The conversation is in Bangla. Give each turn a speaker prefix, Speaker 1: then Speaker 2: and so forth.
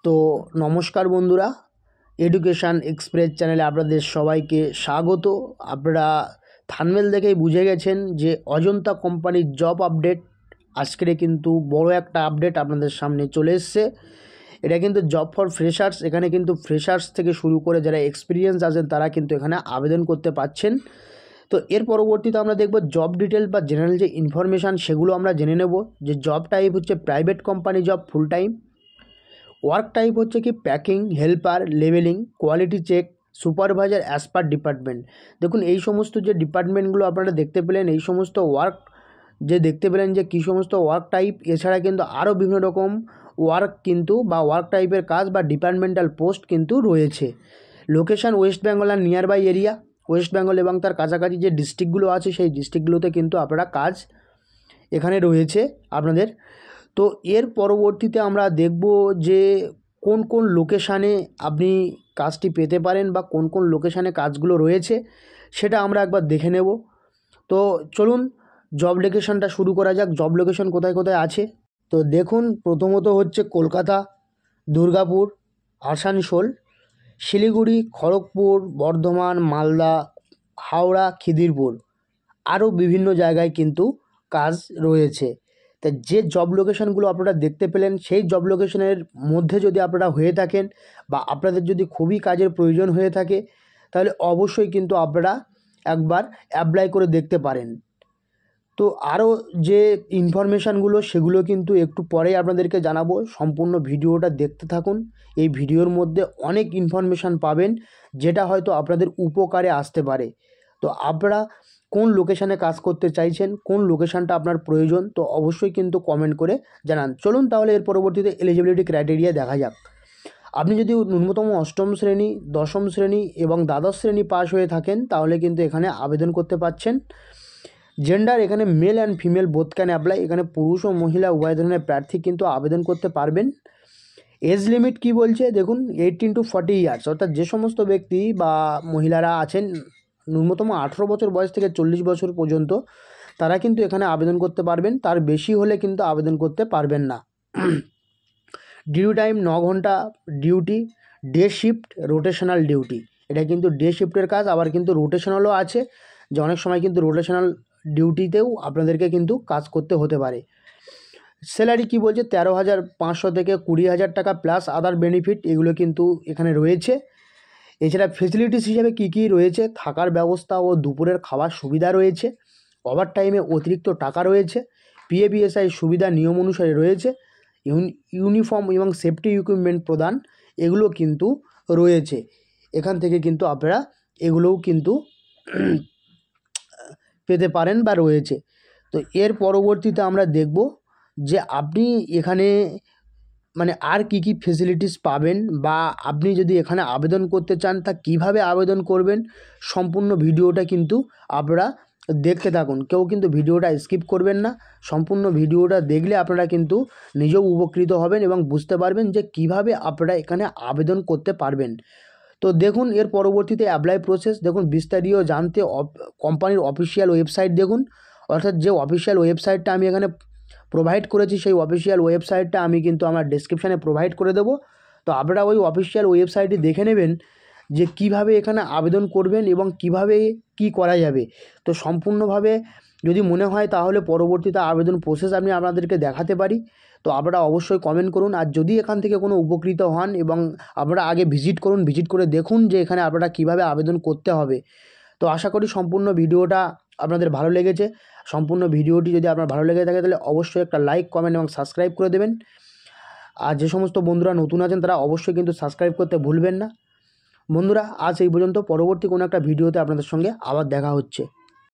Speaker 1: তো নমস্কার বন্ধুরা, এডুকেশান এক্সপ্রেস চ্যানেলে আপনাদের সবাইকে স্বাগত। আপনারা থাম্বনেল দেখেই বুঝে গেছেন যে অজন্তা কোম্পানির জব আপডেট আজকের কিন্তু বড় একটা আপডেট আপনাদের সামনে চলে এসছে। এটা কিন্তু জব ফর ফ্রেশার্স। এখানে কিন্তু ফ্রেশার্স থেকে শুরু করে যারা এক্সপিরিয়েন্স আছেন তারা কিন্তু এখানে আবেদন করতে পারছেন। তো এর পরবর্তীতে আমরা দেখব জব ডিটেল বা জেনারেল যে ইনফরমেশান সেগুলো আমরা জেনে নেব। যে জব টাইপ হচ্ছে private company job, full time. Work type হচ্ছে কি packing, helper, levelling, quality check, supervisor as per department. দেখুন এই সমস্ত যে ডিপার্টমেন্টগুলো আপনারা দেখতে পেলেন, এই সমস্ত ওয়ার্ক যে দেখতে পেলেন যে কী সমস্ত ওয়ার্ক টাইপ, এছাড়া কিন্তু আরও বিভিন্ন রকম ওয়ার্ক কিন্তু বা ওয়ার্ক টাইপের কাজ বা ডিপার্টমেন্টাল পোস্ট কিন্তু রয়েছে। লোকেশান ওয়েস্ট বেঙ্গল আর nearby area, West Bengal এবং তার কাছাকাছি যে ডিস্ট্রিক্টগুলো আছে সেই ডিস্ট্রিক্টগুলোতে কিন্তু আপনারা কাজ এখানে রয়েছে আপনাদের। তো এর পরবর্তীতে আমরা দেখব যে কোন কোন লোকেশানে আপনি কাজটি পেতে পারেন বা কোন কোন লোকেশানে কাজগুলো রয়েছে সেটা আমরা একবার দেখে নেব। তো চলুন জব লোকেশানটা শুরু করা যাক। জব লোকেশান কোথায় কোথায় আছে তো দেখুন, প্রথমত হচ্ছে কলকাতা, দুর্গাপুর, আসানসোল, শিলিগুড়ি, খড়গপুর, বর্ধমান, মালদা, হাওড়া, খিদিরপুর, আরও বিভিন্ন জায়গায় কিন্তু কাজ রয়েছে। তা যে জব লোকেশানগুলো আপনারা দেখতে পেলেন সেই জব লোকেশনের মধ্যে যদি আপনারা হয়ে থাকেন বা আপনাদের যদি খুবই কাজের প্রয়োজন হয়ে থাকে তাহলে অবশ্যই কিন্তু আপনারা একবার অ্যাপ্লাই করে দেখতে পারেন। তো আরও যে ইনফরমেশানগুলো সেগুলো কিন্তু একটু পরেই আপনাদেরকে জানাবো। সম্পূর্ণ ভিডিওটা দেখতে থাকুন। এই ভিডিওর মধ্যে অনেক ইনফরমেশান পাবেন যেটা হয়তো আপনাদের উপকারে আসতে পারে। তো আপনারা কোন লোকেশানে কাজ করতে চাইছেন, কোন লোকেশানটা আপনার প্রয়োজন, তো অবশ্যই কিন্তু কমেন্ট করে জানান। চলুন তাহলে এর পরবর্তীতে এলিজিবিলিটি ক্রাইটেরিয়া দেখা যাক। আপনি যদি ন্যূনতম অষ্টম শ্রেণী, দশম শ্রেণী এবং দ্বাদশ শ্রেণী পাস হয়ে থাকেন তাহলে কিন্তু এখানে আবেদন করতে পারছেন। জেন্ডার এখানে male and female both can apply. এখানে পুরুষ ও মহিলা উভয় ধরনের প্রার্থী কিন্তু আবেদন করতে পারবেন। এজ লিমিট কি বলছে দেখুন, 18 to 40 ইয়ার্স, অর্থাৎ যে সমস্ত ব্যক্তি বা মহিলারা আছেন ন্যূনতম 18 বছর বয়স থেকে 40 বছর পর্যন্ত তারা কিন্তু এখানে আবেদন করতে পারবেন। তার বেশি হলে কিন্তু আবেদন করতে পারবেন না। ডিউটি টাইম 9 ঘন্টা duty, day shift, rotational duty. এটা কিন্তু ডে শিফটের কাজ, আবার কিন্তু রোটেশনালও আছে, যে অনেক সময় কিন্তু রোটেশনাল ডিউটিতেও আপনাদেরকে কিন্তু কাজ করতে হতে পারে। স্যালারি কি বলছে, 13,500 থেকে 20,000 টাকা প্লাস আদার বেনিফিট এগুলো কিন্তু এখানে রয়েছে। এছাড়া ফেসিলিটিস হিসাবে কী কী রয়েছে, থাকার ব্যবস্থা ও দুপুরের খাবার সুবিধা রয়েছে, ওভার টাইমে অতিরিক্ত টাকা রয়েছে, পিএফইএসআই সুবিধা নিয়ম অনুসারে রয়েছে, ইউনিফর্ম এবং সেফটি ইকুইপমেন্ট প্রদান এগুলো কিন্তু রয়েছে। এখান থেকে কিন্তু আপনারা এগুলোও কিন্তু পেতে পারেন বা রয়েছে। তো এর পরবর্তীতে আমরা দেখব যে আপনি এখানে মানে আর কি কি ফেসিলিটিস পাবেন বা আপনি যদি এখানে আবেদন করতে চান তা কিভাবে আবেদন করবেন। সম্পূর্ণ ভিডিওটা কিন্তু আপনারা দেখতে থাকুন, কেউ কিন্তু ভিডিওটা স্কিপ করবেন না। সম্পূর্ণ ভিডিওটা দেখলে আপনারা কিন্তু নিজেও উপকৃত হবেন এবং বুঝতে পারবেন যে কিভাবে আপনারা এখানে আবেদন করতে পারবেন। তো দেখুন এর পরবর্তীতে অ্যাপ্লাই প্রসেস দেখুন, বিস্তারিত জানতে কোম্পানির অফিসিয়াল ওয়েবসাইট দেখুন, অর্থাৎ যে অফিসিয়াল ওয়েবসাইটটা আমি এখানে প্রোভাইড করেছি সেই অফিসিয়াল ওয়েবসাইটটা আমি কিন্তু আমার ডেসক্রিপশানে প্রোভাইড করে দেবো। তো আপনারা ওই অফিসিয়াল ওয়েবসাইটটি দেখে নেবেন যে কিভাবে এখানে আবেদন করবেন এবং কিভাবে কি করা যাবে। তো সম্পূর্ণভাবে যদি মনে হয় তাহলে পরবর্তীতে আবেদন প্রসেস আমি আপনাদেরকে দেখাতে পারি। তো আপনারা অবশ্যই কমেন্ট করুন। আর যদি এখান থেকে কোনো উপকৃত হন এবং আপনারা আগে ভিজিট করুন, ভিজিট করে দেখুন যে এখানে আপনারা কিভাবে আবেদন করতে হবে। তো আশা করি সম্পূর্ণ ভিডিওটা আপনাদের ভালো লেগেছে। সম্পূর্ণ ভিডিওটি যদি আপনার ভালো লেগে থাকে তাহলে অবশ্যই একটা লাইক, কমেন্ট এবং সাবস্ক্রাইব করে দেবেন। আর যে সমস্ত বন্ধুরা নতুন আছেন তারা অবশ্যই কিন্তু সাবস্ক্রাইব করতে ভুলবেন না। বন্ধুরা আজ এই পর্যন্ত, পরবর্তী কোনো একটা ভিডিওতে আপনাদের সঙ্গে আবার দেখা হচ্ছে।